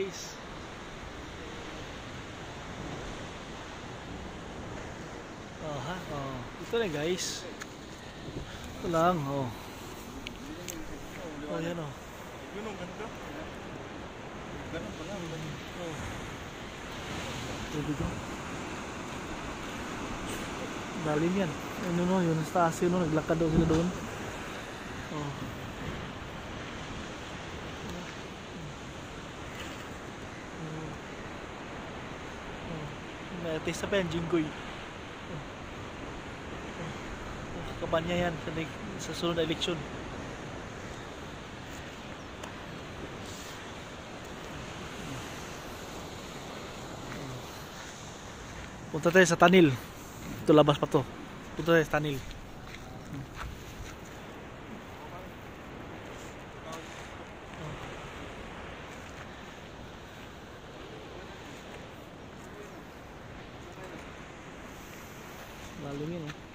guys. Oh ha, oh. Ito na guys. Ito lang, oh. Oh, yan oh. Yun ang ganda. Ganun pala. Oh. Ito ko. Lalim yan. Ano no, yun sa taas yun no, naglakad daw sila doon. Oh. Natis na pa yan, Jinggoy. Kakabanya yan sa sunod na eleksyon. Punta tayo sa Tanil. Ito labas pa to. Punta tayo sa Tanil. Lalim yun eh.